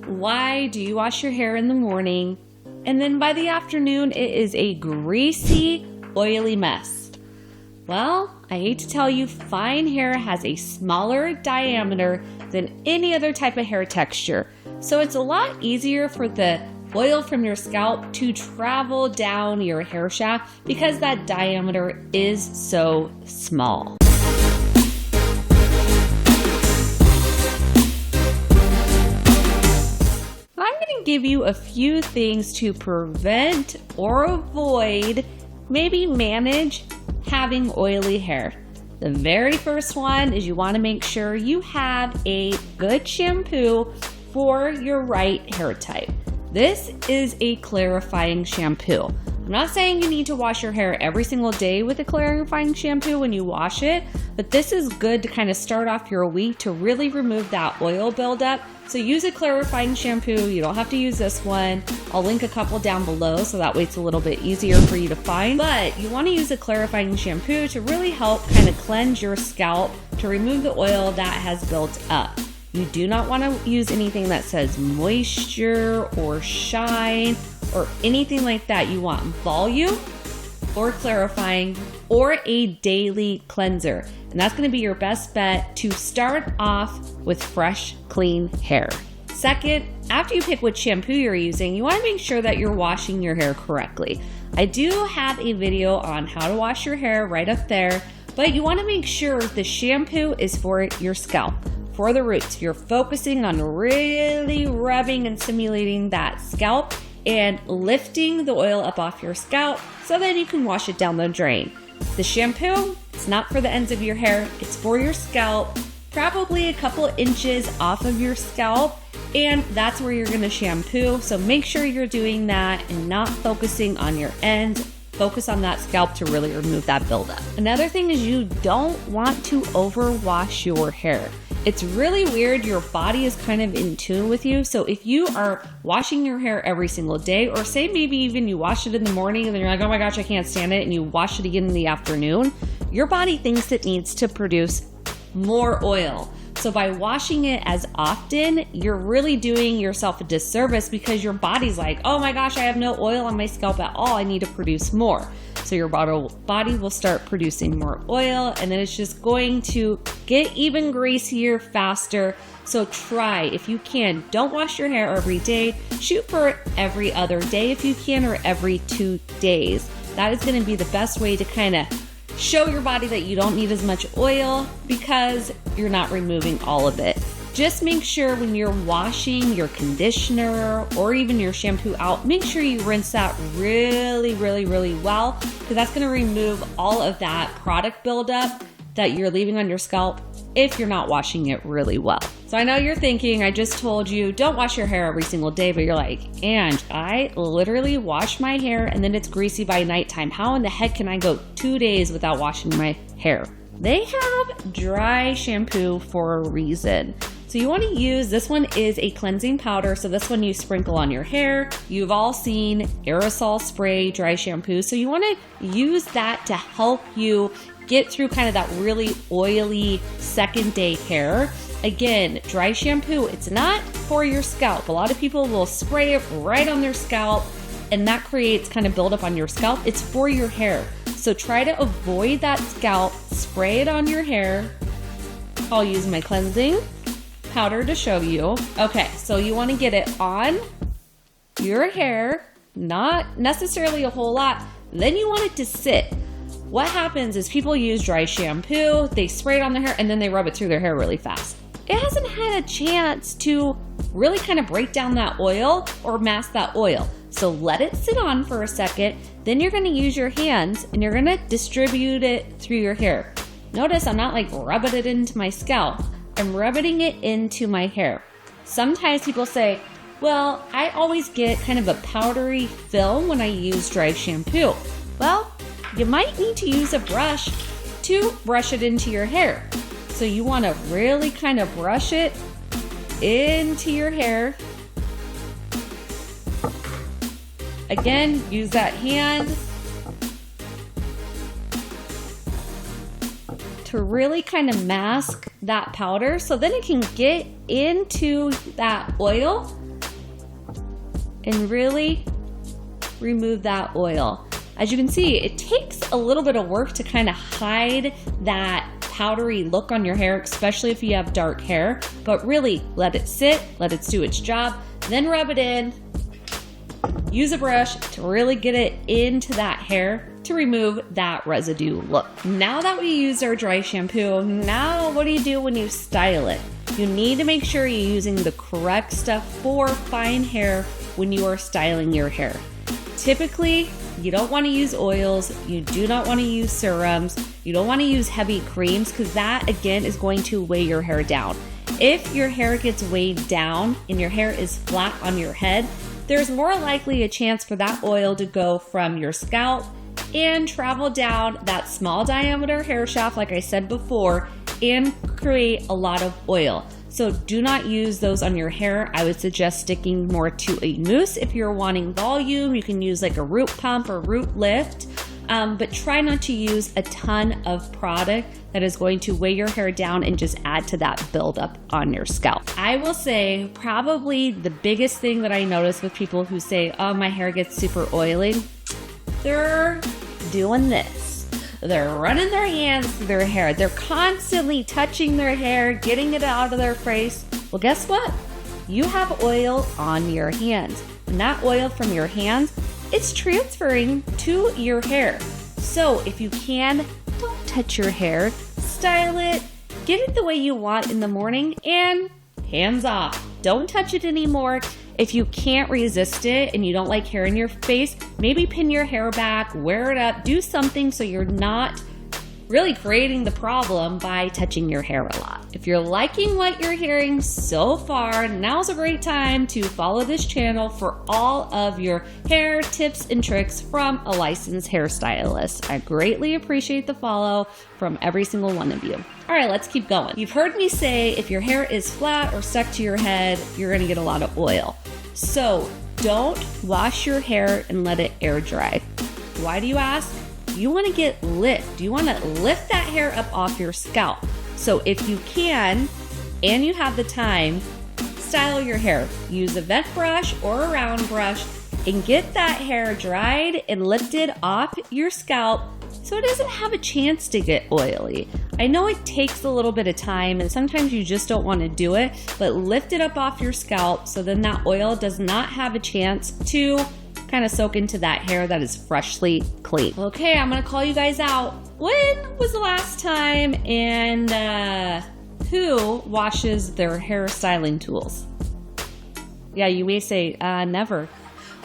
Why do you wash your hair in the morning and then by the afternoon it is a greasy, oily mess? Well, I hate to tell you, fine hair has a smaller diameter than any other type of hair texture. So it's a lot easier for the oil from your scalp to travel down your hair shaft because that diameter is so small. I'm going to give you a few things to prevent or avoid, maybe manage having oily hair. The very first one is you want to make sure you have a good shampoo for your right hair type. This is a clarifying shampoo. I'm not saying you need to wash your hair every single day with a clarifying shampoo when you wash it, but this is good to kind of start off your week to really remove that oil buildup. So use a clarifying shampoo. You don't have to use this one. I'll link a couple down below so that way it's a little bit easier for you to find. But you want to use a clarifying shampoo to really help kind of cleanse your scalp to remove the oil that has built up. You do not want to use anything that says moisture or shine or anything like that. You want volume or clarifying or a daily cleanser. And that's going to be your best bet to start off with fresh, clean hair. Second, after you pick what shampoo you're using, you want to make sure that you're washing your hair correctly. I do have a video on how to wash your hair right up there, but you want to make sure the shampoo is for your scalp. For the roots, you're focusing on really rubbing and stimulating that scalp and lifting the oil up off your scalp so that you can wash it down the drain. The shampoo, it's not for the ends of your hair, it's for your scalp, probably a couple inches off of your scalp, and that's where you're gonna shampoo. So make sure you're doing that and not focusing on your ends. Focus on that scalp to really remove that buildup. Another thing is you don't want to overwash your hair. It's really weird. Your body is kind of in tune with you. So if you are washing your hair every single day, or say maybe even you wash it in the morning and then you're like, oh my gosh, I can't stand it, and you wash it again in the afternoon, your body thinks it needs to produce more oil. So by washing it as often, you're really doing yourself a disservice because your body's like, oh my gosh, I have no oil on my scalp at all. I need to produce more. So your body will start producing more oil, and then it's just going to get even greasier faster. So try, if you can, don't wash your hair every day. Shoot for every other day if you can, or every 2 days. That is going to be the best way to kind of show your body that you don't need as much oil because you're not removing all of it. Just make sure when you're washing your conditioner or even your shampoo out, make sure you rinse that really well, because that's going to remove all of that product buildup that you're leaving on your scalp if you're not washing it really well. So I know you're thinking, I just told you don't wash your hair every single day, but you're like, and I literally wash my hair and then it's greasy by nighttime. How in the heck can I go 2 days without washing my hair? They have dry shampoo for a reason. So you want to use, this one is a cleansing powder. So this one you sprinkle on your hair. You've all seen aerosol spray dry shampoo. So you want to use that to help you get through kind of that really oily second day hair. Again, dry shampoo, it's not for your scalp. A lot of people will spray it right on their scalp and that creates kind of buildup on your scalp. It's for your hair. So try to avoid that scalp, spray it on your hair. I'll use my cleansing powder to show you. Okay, so you want to get it on your hair, not necessarily a whole lot. Then you want it to sit. What happens is people use dry shampoo, they spray it on their hair, and then they rub it through their hair really fast. It hasn't had a chance to really kind of break down that oil or mask that oil. So let it sit on for a second. Then you're going to use your hands and you're going to distribute it through your hair. Notice I'm not like rubbing it into my scalp. I'm rubbing it into my hair. Sometimes people say, well, I always get kind of a powdery film when I use dry shampoo. Well, you might need to use a brush to brush it into your hair. So you want to really kind of brush it into your hair. Again, use that hand to really kind of mask that powder so then it can get into that oil and really remove that oil. As you can see, it takes a little bit of work to kind of hide that powdery look on your hair, especially if you have dark hair, but really let it sit, let it do its job, then rub it in. Use a brush to really get it into that hair to remove that residue look. Now that we used our dry shampoo, now what do you do when you style it? You need to make sure you're using the correct stuff for fine hair when you are styling your hair. Typically, you don't want to use oils, you do not want to use serums, you don't want to use heavy creams because that again is going to weigh your hair down. If your hair gets weighed down and your hair is flat on your head, there's more likely a chance for that oil to go from your scalp and travel down that small diameter hair shaft, like I said before, and create a lot of oil. So do not use those on your hair. I would suggest sticking more to a mousse. If you're wanting volume, you can use like a root pump or root lift, but try not to use a ton of product that is going to weigh your hair down and just add to that buildup on your scalp. I will say probably the biggest thing that I notice with people who say, oh, my hair gets super oily, they're doing this. They're running their hands through their hair. They're constantly touching their hair, getting it out of their face. Well, guess what? You have oil on your hands. And that oil from your hands, it's transferring to your hair. So if you can, don't touch your hair. Style it. Get it the way you want in the morning and hands off. Don't touch it anymore. If you can't resist it and you don't like hair in your face, maybe pin your hair back, wear it up, do something so you're not really creating the problem by touching your hair a lot. If you're liking what you're hearing so far, now's a great time to follow this channel for all of your hair tips and tricks from a licensed hairstylist. I greatly appreciate the follow from every single one of you. All right, let's keep going. You've heard me say if your hair is flat or stuck to your head, you're gonna get a lot of oil. So don't wash your hair and let it air dry. Why do you ask? You wanna get lift. You wanna lift that hair up off your scalp. So if you can, and you have the time, style your hair. Use a vet brush or a round brush and get that hair dried and lifted off your scalp so it doesn't have a chance to get oily. I know it takes a little bit of time and sometimes you just don't want to do it, but lift it up off your scalp so then that oil does not have a chance to kind of soak into that hair that is freshly clean. Okay, I'm gonna call you guys out. When was the last time and who washes their hair styling tools? Yeah, you may say, never.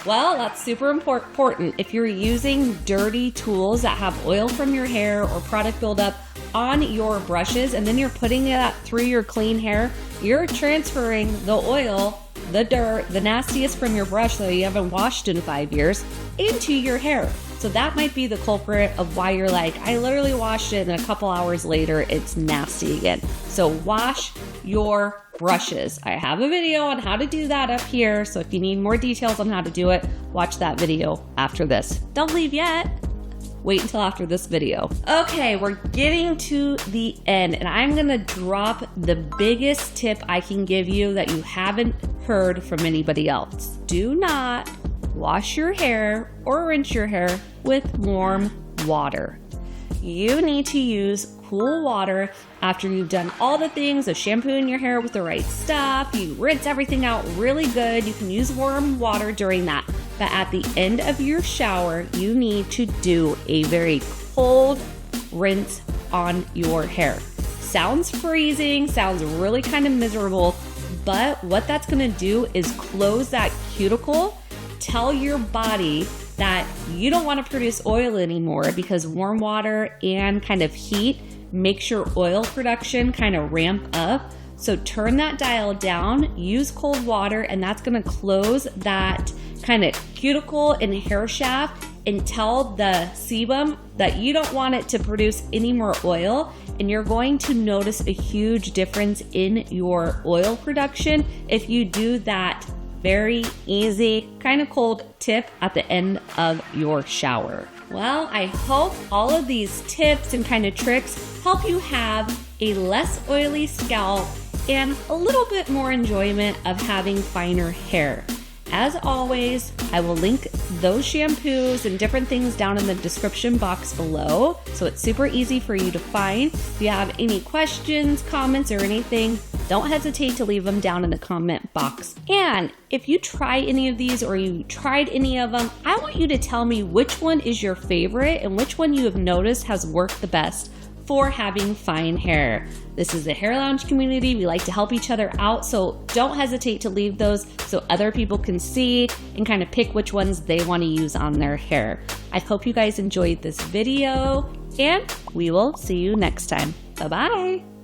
Well, that's super important. If you're using dirty tools that have oil from your hair or product buildup on your brushes and then you're putting that through your clean hair, you're transferring the oil, the dirt, the nastiest from your brush that you haven't washed in 5 years into your hair. So that might be the culprit of why you're like, I literally washed it and a couple hours later it's nasty again. So wash your brushes. I have a video on how to do that up here. So if you need more details on how to do it, watch that video after this. Don't leave yet. Wait until after this video. Okay, we're getting to the end and I'm gonna drop the biggest tip I can give you that you haven't heard from anybody else. Do not wash your hair or rinse your hair with warm water. You need to use cool water after you've done all the things of shampooing your hair with the right stuff. You rinse everything out really good. You can use warm water during that. But at the end of your shower, you need to do a very cold rinse on your hair. Sounds freezing, sounds really kind of miserable, but what that's gonna do is close that cuticle, tell your body that you don't want to produce oil anymore because warm water and kind of heat makes your oil production kind of ramp up. So turn that dial down, use cold water, and that's gonna close that kind of cuticle and hair shaft and tell the sebum that you don't want it to produce any more oil. And you're going to notice a huge difference in your oil production if you do that very easy, kind of cold tip at the end of your shower. Well, I hope all of these tips and kind of tricks help you have a less oily scalp and a little bit more enjoyment of having finer hair. As always, I will link those shampoos and different things down in the description box below, so it's super easy for you to find. If you have any questions, comments, or anything, don't hesitate to leave them down in the comment box. And if you try any of these or you tried any of them, I want you to tell me which one is your favorite and which one you have noticed has worked the best for having fine hair. This is a Hair Lounge community. We like to help each other out, so don't hesitate to leave those so other people can see and kind of pick which ones they want to use on their hair. I hope you guys enjoyed this video, and we will see you next time. Bye-bye.